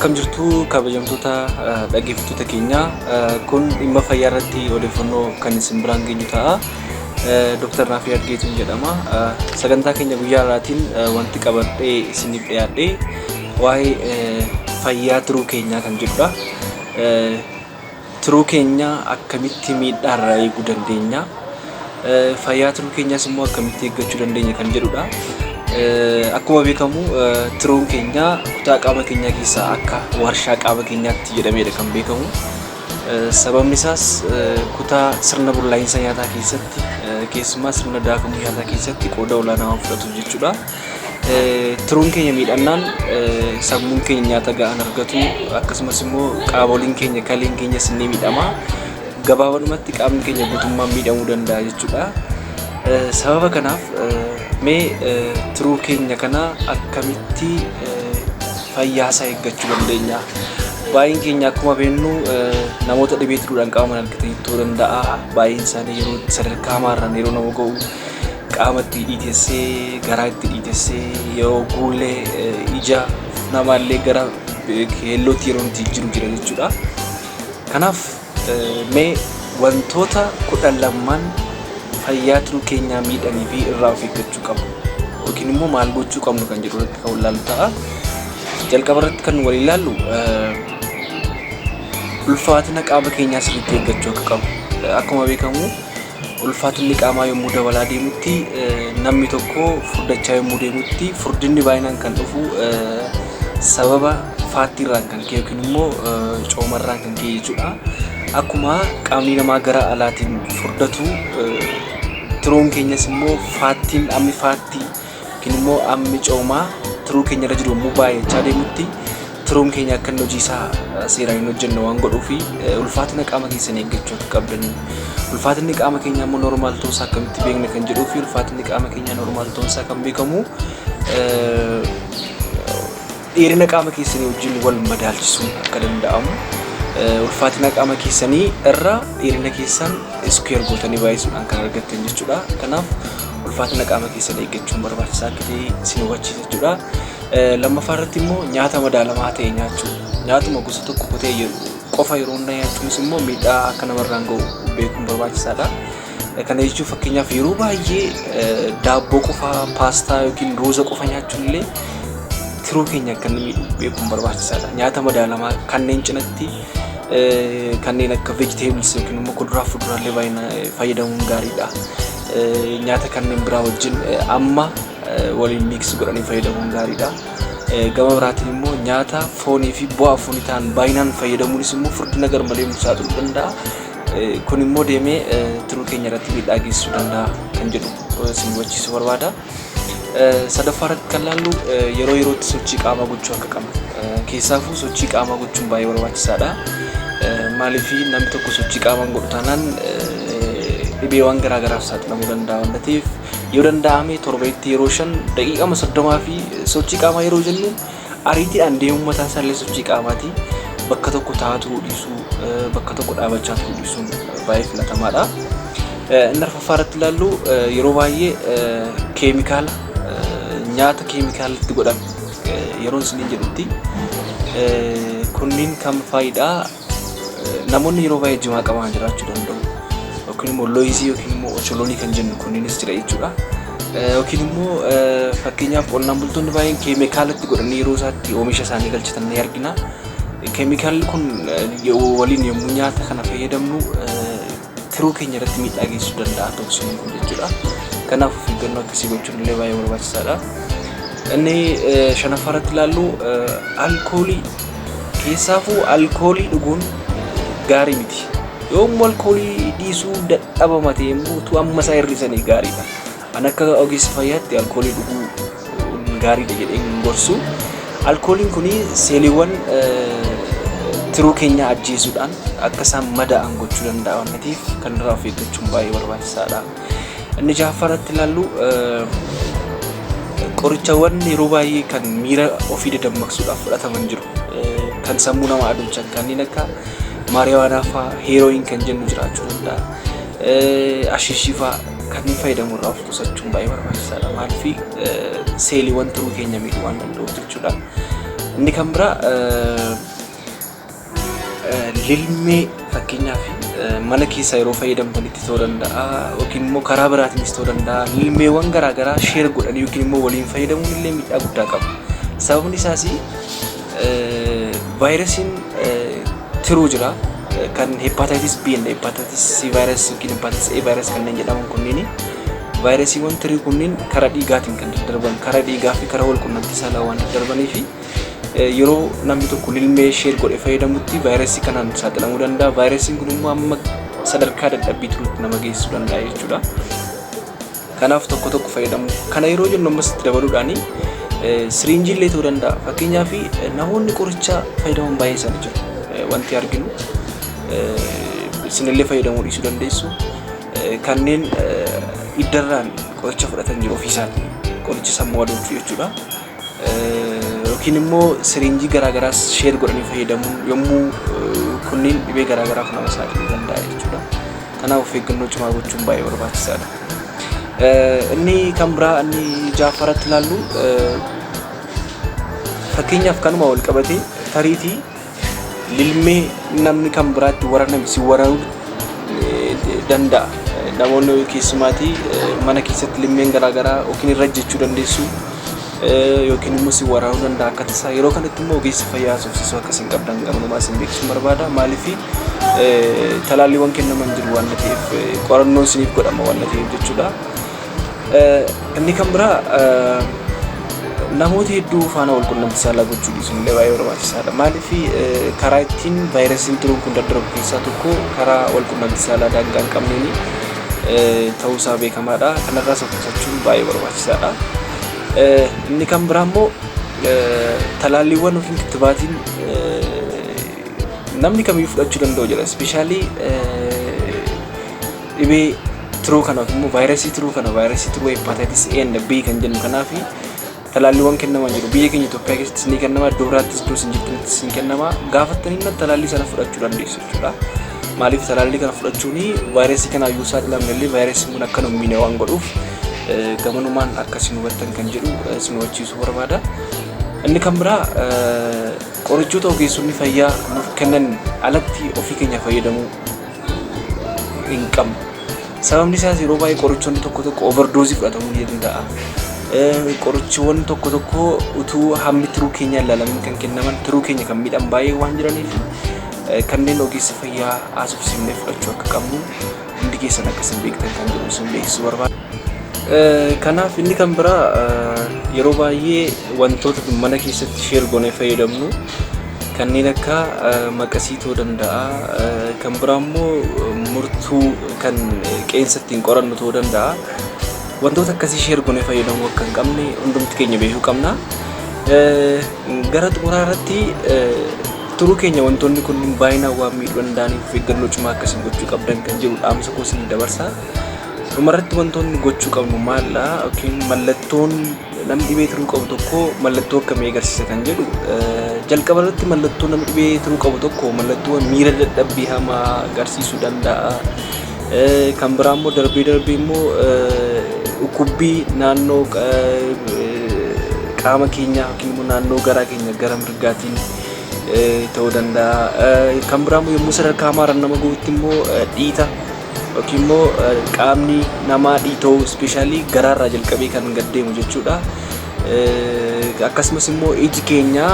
Akkam jirtu kabajamtoota dhaggeeffattoota keenya kun dhimma fayyaa irratti odeeffannoo kan isin biraan geenyu ta'a. Dr. Naafi Argeetuun jedhama. Sagantaa keenya guyyaa irraatiin wanti qabadhee isiniif dhiyaadhee waa'ee fayyaa tiruu keenyaa kan jedhudha. Tiruu keenya akkamitti miidhaarraa eeguu dandeenya? Fayyaa tiruu keenyaas immoo akkamitti eeggachuu dandeenya kan jedhudha. Akkuma beekamu tiruun keenya kutaa qaama keenyaa keessaa akka warshaa qaama keenyaatti jedhameedha kan beekamu. Sababni isaas kutaa sirna bullaa'insa nyaataa keessatti keessumaa sirna daakamuu nyaataa keessatti qooda olaanaa fudhatu jechuudha. Tiruun keenya miidhamnaan sammuun keenya nyaata ga'aan argatu akkasumas immoo qaamoliin keenya kaleen keenyas ni miidhama. Gabaabumatti qaamni keenya guutummaan miidhamuu danda'a jechuudha. Sababa kanaaf mee tiruu keenya kana akkamitti fayyaa isaa eeggachuu dandeenya? Baay'een keenya akkuma beeknu namoota dhibee tiruudhaan qaama argatan ta'uu danda'a. Baay'een isaanii yeroo sadarkaa hamaarraan yeroo nama ga'u qaama itti dhiitessee garaa itti dhiitessee yeroo guullee ija namaallee gara keellootti yeroo itti jiru jira jechuudha. Kanaaf mee wantoota 12 fayyaa tiruu keenyaa miidhanii fi irraa of eeggachuu qabnu yookiin immoo maal gochuu qabnu kan jedhu irratti kan ilaallu ta'a. Jalqaba irratti kan wal ilaallu ulfaatina qaama keenyaa sirriitti eeggachuu akka qabnu. Akkuma beekamu ulfaatinni qaamaa yommuu dabalaa deemutti namni tokko furdachaa yommuu deemutti furdinni baay'inaan kan dhufu sababa faattiirraan kan ka'e yookiin immoo coomarraan kan ka'e jechuudha. Akkuma qaamni namaa gara alaatiin furdatu tiruun keenyas immoo faattiin ammi faattii yookiin immoo ammi coomaa tiruu keenya irra jiru yommuu baay'achaa deemutti tiruun keenya akka hojii isaa seeraan hin hojjenne waan godhuufi ulfaatina qaama keessanii eeggachuu akka qabdan. Ulfaatinni qaama keenyaa immoo normaal ta'uusaa akkamitti beekna kan jedhuufi ulfaatinni qaama keenyaa normaal ta'uusaa kan beekamu dheerina qaama keessanii wajjin wal madaalchisuun akka danda'amu. Ulfaatina qaama keessanii irra dheerina keessan iskuweer gootanii baay'isuudhaan kan argattan jechuudha. Kanaaf ulfaatina qaama keessanii eeggachuun barbaachisaa akka ta'e isin hubachiisa jechuudha. Lammaffaa irratti immoo nyaata madaalamaa ta'e nyaachuu. Nyaatuma gosa tokko ta'e qofa yeroo hundaa nyaachuunis immoo miidhaa akka namarraan ga'u beekuun barbaachisaadha. Kana jechuun fakkeenyaaf yeroo baay'ee daabboo qofa, paastaa yookiin ruuza qofa nyaachuun illee tiruu keenya akka inni miidhu beekuun barbaachisaadha. Nyaata madaalamaa kanneen cinatti kanneen akka vegetables yookiin immoo kuduraa fi fuduraalee baay'inaan fayyadamuun gaariidha. Nyaata kanneen biraa wajjin amma waliin miiksi godhanii fayyadamuun gaariidha. Gama biraatiin immoo nyaata foonii fi bu'aa foonii ta'an baay'inaan fayyadamuunis immoo furdina garmalee nu saaxiluu danda'a. Kun immoo deemee tiruu keenya irratti miidhaa geessisuu danda'a kan jedhu isin hubachiisuu barbaada. Sadaffaa irratti kan ilaallu yeroo yerootti sochii qaamaa gochuu akka qabnu. Keessaafuu sochii qaamaa gochuun baay'ee barbaachisaadha. Maaliif namni tokko sochii qaamaa godhu taanaan dhibeewwan garaagaraaf saaxilamuu danda'a waan ta'eef yoo danda'ame torbeetti yeroo 5 daqiiqaa 30 fi sochii qaamaa yeroo jennu ariitiidhaan deemuu mataa isaallee sochii qaamaati. Bakka tokko taa'uu dhiisuu, bakka tokko dhaabachaa turuu dhiisuun baay'ee filatamaadha. Inni arfaffaa irratti ilaallu yeroo baay'ee keemikaala nyaata keemikaalatti godhame yeroo isin jedhutti kunniin kan faayidaa namoonni yeroo baay'ee jimaa qaban jiraachuu danda'u. Yookiin immoo looyizii yookiin immoo ocholonii kan jennu kunniinis jira jechuudha. Yookiin immoo fakkeenyaaf qonnaan bultoonni baay'een keemikaalatti godhanii yeroo isaatti oomisha isaanii galchatan ni argina. Keemikaalli kun waliin yommuu nyaata kana fayyadamnu tiruu keenya irratti miidhaa geessisuu danda'a toksiiniin kun jechuudha. Kanaaf of eeggannoo akkasii gochuun illee baay'ee barbaachisaadha. Inni shanaffaa irratti ilaallu alkoolii. Keessaafuu alkoolii dhuguun gaarii miti. Yommuu alkoolii dhiisuu dadhabama ta'e immoo amma isaa hir'isanii gaariidha. Ani akka ogeessa fayyaatti alkoolii dhuguu gaariidha jedhee hin gorsu. Alkooliin kun seeliiwwan tiruu keenya ajjeesuudhaan akka isaan madaa'an gochuu danda'a waan ta'eef kan irraa of eeggachuun baay'ee barbaachisaadha. Inni jahaffaa irratti ilaallu qorichawwan yeroo baay'ee kan miira ofii dadammaqsuudhaaf fudhataman jiru. Kan sammuu namaa adamsan kanneen akka maariyawaanaa fa'aa, heerooyin kan jennu jiraachuu danda'a. Ashiishii fa'aa kanneen fayyadamu irraa of qusachuun baay'ee barbaachisaadha. Maaliif seeliiwwan tiruu keenya miidhuu waan danda'uuf jechuudha. Inni kan biraa lilmee fakkeenyaaf mana keessa yeroo fayyadamtanitti ta'uu danda'a yookiin immoo karaa biraatiinis ta'uu danda'a. Lilmeewwan garaagaraa sheer godhanii yookiin immoo waliin fayyadamuun illee miidhaa guddaa qaba. Sababni isaas vaayirasiin tiruu jira kan hepatitis B and hepatitis C virus yookiin hepatitis A virus kanneen jedhaman kunniin vaayirasiiwwan tirii kunniin karaa dhiigaatiin kan daddarban karaa dhiigaa fi karaa walqunnamtii saalaa waan daddarbanii fi yeroo namni tokko lilmee sheer godhe fayyadamutti vaayirasii kanaan saaxilamuu danda'a. Vaayirasiin kun immoo amma sadarkaa dadhabbii turuutti nama geessisuu danda'a jechuudha. Kanaaf tokko fayyadamu. Kana yeroo jennu ammas itti dabaluudhaan siriinjii illee ta'uu danda'a. Fakkeenyaaf namoonni qoricha fayyadaman baay'ee isaanii jiru. Wanti arginu isinillee fayyadamuu dhiisuu dandeessu. Kanneen iddarraan qoricha fudhatan jiru ofiisaatiin qoricha sammuu adoolchu jechuudha. Yookiin immoo siriinjii garaagaraas sheer godhanii fayyadamuun yommuu kunniin dhibee garaagaraaf nama saaxiluu danda'a jechuudha. Kanaaf of eeggannoo cimaa gochuun baay'ee barbaachisaadha. Inni kan biraa inni ja'affaratti ilaallu fakkeenyaaf kanuma wal qabatee tariitii lilmee namni kan biraatti waraname si waranuu danda'a. Namoonni keessumaatii mana keessatti lilmeen garaagaraa yookiin irra jechuu dandeessu. Yookiin immoo si waraanuu danda'a akka tasaa yeroo kanatti immoo ogeessi fayyaa haasofsiisuu akkasiin qabdan gabanumaa isin beeksisuun barbaada. Maaliif talaalliiwwan kennaman jiru waan ta'eef qorannoon isiniif godhama waan ta'eef jechuudha. Inni kan biraa namoota hedduu faana walqunnamtii saalaa gochuu dhiisuun illee baay'ee barbaachisaadha. Maaliif karaa ittiin vaayirasiin turuun kun daddarbu keessaa tokko karaa walqunnamtii saalaa daangaa hin qabneen ta'uusaa beekamaadha. Kanarraas of qusachuun baay'ee barbaachisaadha. Inni kan biraa immoo talaalliiwwan yookiin kittibaatiin namni kamiyyuu fudhachuu danda'u jira. Ispeeshaalii dhibee tiruu kana yookiin immoo vaayirasii tiruu kana vaayirasii tiruu hepatitis A and B kan jennu kanaaf talaalliiwwan kennaman jiru. Biyya keenya Itoophiyaa keessattis ni kennama, iddoo biraattis iddoo isin jirtanittis ni kennama. Gaafattanii talaallii sana fudhachuu dandeessu jechuudha. Maaliif talaallii kana fudhachuun vaayirasii kanaayyuu saaxilamne illee vaayirasiin kun akka nu miine waan godhuuf gamanumaan akkasiin hubattan kan jedhu isin hubachiisuu barbaada. Inni kan biraa qorichoota ogeessonni fayyaa nuuf kennan alatti ofii keenya fayyadamuu hin qabnu. Sababni isaas yeroo baay'ee qorichoonni tokko overdoosii fudhatamuu ni danda'a. Qorichoonni tokko utuu hammi tiruu keenya ilaalamin kan kennaman tiruu keenya kan miidhan baay'ee waan jiraniif kanneen ogeessa fayyaa haasofsiifnee fudhachuu akka qabnu hundi keessan akkasiin beektan kan jedhu isin beeksisuu barbaada. Kanaaf inni kan biraa yeroo baay'ee wantoota mana keessatti sheer goonee fayyadamnu kanneen akka maqasii ta'uu danda'a. Kan biraa immoo murtuu kan qeensatti hin qorannu ta'uu danda'a. Wantoota akkasii sheer goonee fayyadamuu akka hin qabne hundumti keenya beekuu qabna. Gara xumuraa irratti turuu keenya wantoonni kunniin baay'inaan waan miidhuu danda'aniif of eeggannoo cimaa akkasiin gochuu qabdan kan jedhu dhaamsa koo isin dabarsa. Dhumarratti wantoonni gochuu qabnu maalla yookiin mallattoon namni dhibee tiruu qabu tokko mallattoo akkamii agarsiisa kan jedhu jalqaba irratti mallattoo namni dhibee tiruu qabu tokko mallattoo miira dadhabbii hamaa agarsiisuu danda'a. Kan biraa immoo darbee immoo dhukkubbii naannoo qaama keenyaa yookiin immoo naannoo garaa keenya gara mirgaatiin ta'uu danda'a. Kan biraa immoo yommuu sadarkaa hamaarra nama gahutti immoo dhiita yookiin immoo qaamni namaa dhiitoo ispeeshaalii garaarraa jalqabee kan gaddeemu jechuudha. Akkasumas immoo iji keenya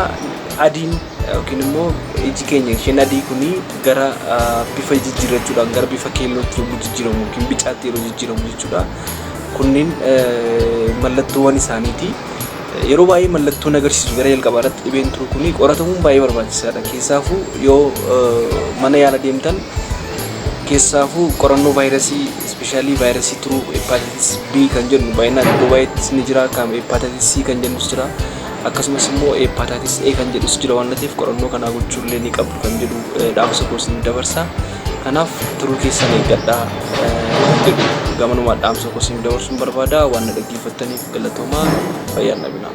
adiin yookiin immoo iji keenya isheen adii kuni gara bifa jijjiirrachuudhaan gara bifa keellootti yommuu jijjiiramu yookiin bicaatti yeroo jijjiiramu jechuudha. Kunniin mallattoowwan isaaniiti. Yeroo baay'ee mallattoon agarsiisu gara jalqabaa irratti dhibeen tiruu kuni qoratamuun baay'ee barbaachisaadha. Keessaafuu yoo mana yaala deemtan keessaafuu qorannoo vaayirasii ispeeshaalii vaayirasii tiruu hepatitis B kan jennu baay'inaan iddoo baay'eettis ni jira. Kan hepatitis C kan jennus jira. Akkasumas immoo hepatitis A kan jedhus jira waan ta'eef qorannoo kanaa gochuullee ni qabdu kan jedhu dhaamsa koo isin dabarsa. Kanaaf tiruu keessan eeggadhaa jedhu gamanumaan dhaamsa koo isin dabarsuun barbaada. Waan na dhaggeeffattaniif galatoomaa. Fayyaan nabinaa.